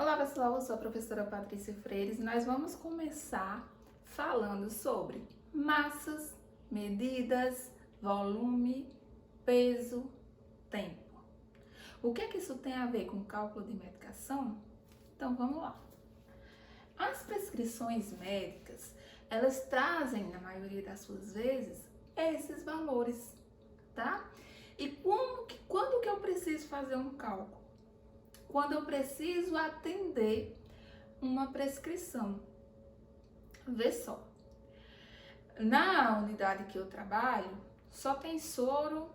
Olá pessoal, eu sou a professora Patrícia Freires e nós vamos começar falando sobre massas, medidas, volume, peso, tempo. O que é que isso tem a ver com cálculo de medicação? Então vamos lá. As prescrições médicas, elas trazem, na maioria das suas vezes, esses valores, tá? E quando que eu preciso fazer um cálculo? Quando eu preciso atender uma prescrição. Vê só, na unidade que eu trabalho, só tem soro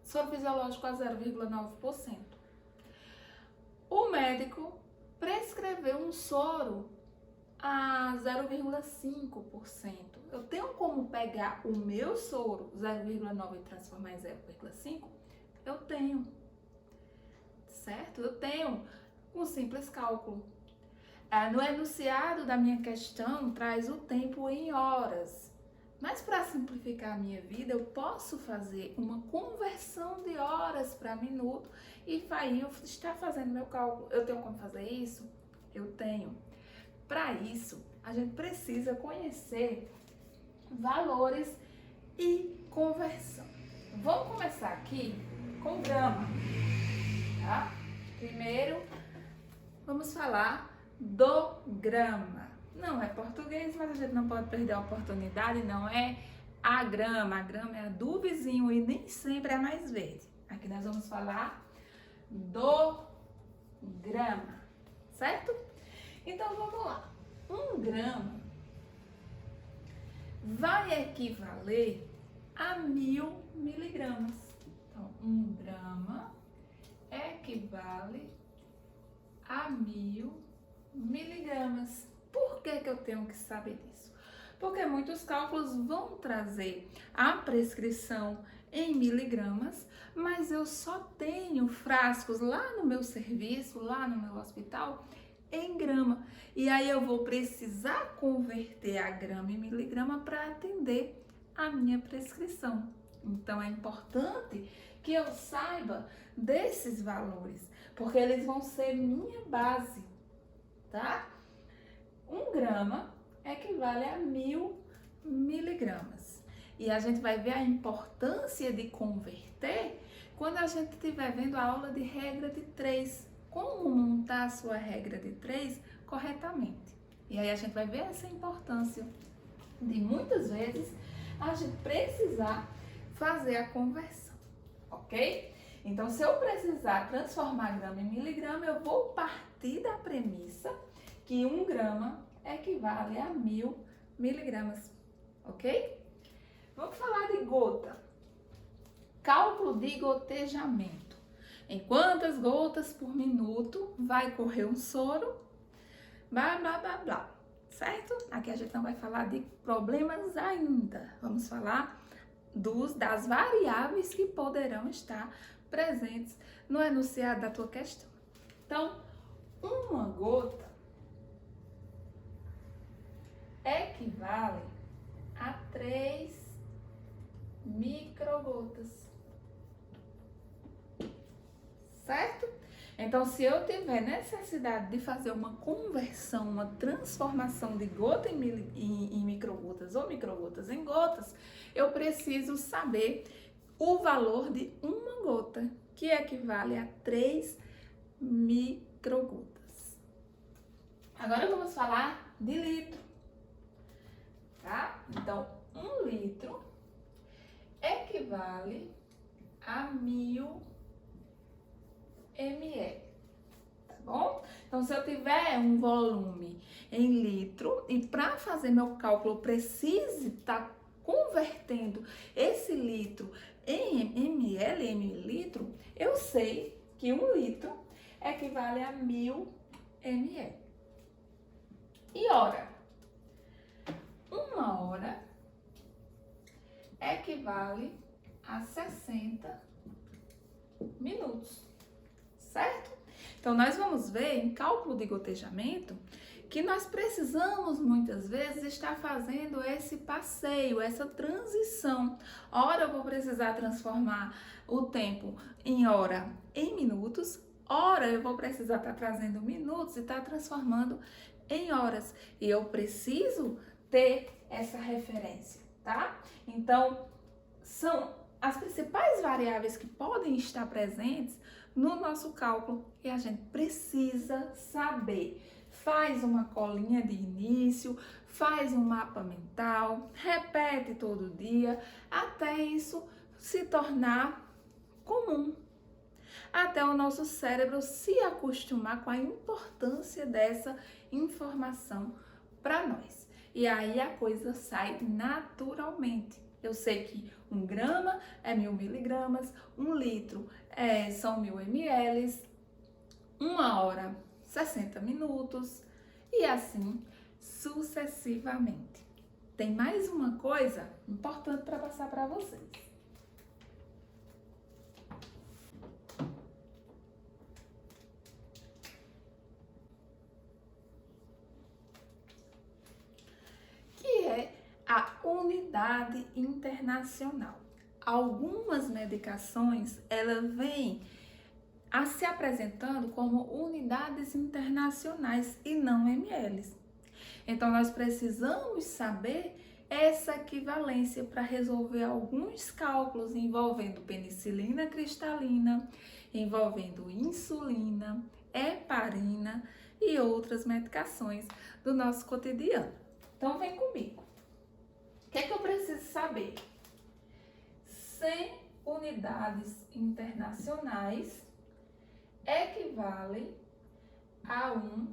fisiológico a 0,9%. O médico prescreveu um soro a 0,5%. Eu tenho como pegar o meu soro 0,9 e transformar em 0,5? Eu tenho. Certo? Eu tenho um simples cálculo. No enunciado da minha questão, traz o tempo em horas. Mas para simplificar a minha vida, eu posso fazer uma conversão de horas para minuto e aí eu estar fazendo meu cálculo. Eu tenho como fazer isso? Eu tenho. Para isso, a gente precisa conhecer valores e conversão. Vamos começar aqui com grama. Tá? Primeiro, vamos falar do grama. Não é português, mas a gente não pode perder a oportunidade, não é a grama é a do vizinho e nem sempre é a mais verde. Aqui nós vamos falar do grama, certo? Então vamos lá. 1 grama vai equivaler a 1000 miligramas. Então, 1 grama equivale a 1000 miligramas. Por que eu tenho que saber disso? Porque muitos cálculos vão trazer a prescrição em miligramas, mas eu só tenho frascos lá no meu serviço, lá no meu hospital, em grama. E aí eu vou precisar converter a grama em miligrama para atender a minha prescrição. Então é importante que eu saiba desses valores, porque eles vão ser minha base, tá? 1 grama equivale a 1000 miligramas. E a gente vai ver a importância de converter quando a gente estiver vendo a aula de regra de 3. Como montar a sua regra de 3 corretamente. E aí a gente vai ver essa importância de muitas vezes a gente precisar fazer a conversão, ok? Então, se eu precisar transformar grama em miligrama, eu vou partir da premissa que 1 grama equivale a 1000 miligramas, ok? Vamos falar de gota. Cálculo de gotejamento. Em quantas gotas por minuto vai correr um soro? Blá, blá, blá, blá. Certo? Aqui a gente não vai falar de problemas ainda. Vamos falar das variáveis que poderão estar presentes no enunciado da tua questão. Então, 1 gota equivale a 3 microgotas. Certo? Então, se eu tiver necessidade de fazer uma conversão, uma transformação de gota em microgotas ou microgotas em gotas, eu preciso saber o valor de 1 gota, que equivale a 3 microgotas. Agora vamos falar de litro, tá? Então, 1 litro equivale a 1000 ml, tá bom? Então, se eu tiver um volume em litro e para fazer meu cálculo eu preciso estar convertendo esse litro em ml, em mililitro, eu sei que 1 litro equivale a 1000 ml. E hora? 1 hora equivale a 60 minutos. Certo? Então, nós vamos ver em cálculo de gotejamento que nós precisamos muitas vezes estar fazendo esse passeio, essa transição. Ora eu vou precisar transformar o tempo em hora em minutos, hora eu vou precisar estar trazendo minutos e estar transformando em horas. E eu preciso ter essa referência, tá? Então, são as principais variáveis que podem estar presentes no nosso cálculo e a gente precisa saber. Faz uma colinha de início, faz um mapa mental, repete todo dia, até isso se tornar comum. Até o nosso cérebro se acostumar com a importância dessa informação para nós. E aí a coisa sai naturalmente. Eu sei que 1 grama é 1000 miligramas, 1 litro são 1000 ml, 1 hora 60 minutos e assim sucessivamente. Tem mais uma coisa importante para passar para vocês. Que é a unidade internacional. Algumas medicações, elas vêm a se apresentando como unidades internacionais e não ml. Então, nós precisamos saber essa equivalência para resolver alguns cálculos envolvendo penicilina cristalina, envolvendo insulina, heparina e outras medicações do nosso cotidiano. Então, vem comigo. O que é que eu preciso saber? 100 unidades internacionais equivale a 1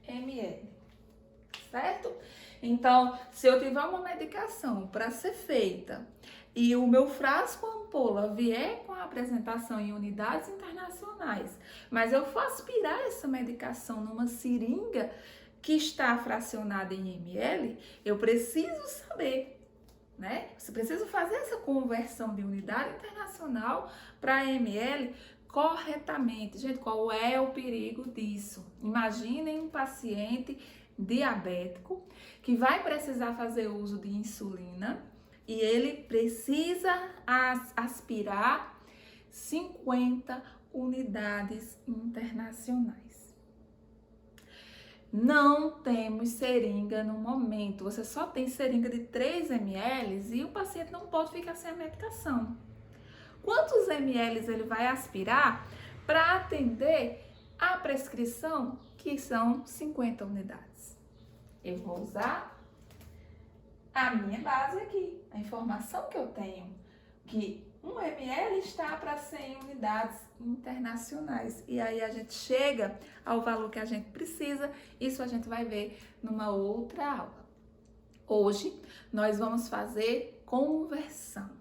ml, certo? Então, se eu tiver uma medicação para ser feita e o meu frasco ampola vier com a apresentação em unidades internacionais, mas eu for aspirar essa medicação numa seringa que está fracionada em ml, eu preciso saber, né? Você precisa fazer essa conversão de unidade internacional para ml corretamente. Gente, qual é o perigo disso? Imaginem um paciente diabético que vai precisar fazer uso de insulina e ele precisa aspirar 50 unidades internacionais. Não temos seringa no momento, você só tem seringa de 3 ml e o paciente não pode ficar sem a medicação. Quantos ml ele vai aspirar para atender a prescrição, que são 50 unidades? Eu vou usar a minha base aqui, a informação que eu tenho, que 1 ml está para 100 unidades internacionais. E aí a gente chega ao valor que a gente precisa, isso a gente vai ver numa outra aula. Hoje nós vamos fazer conversão.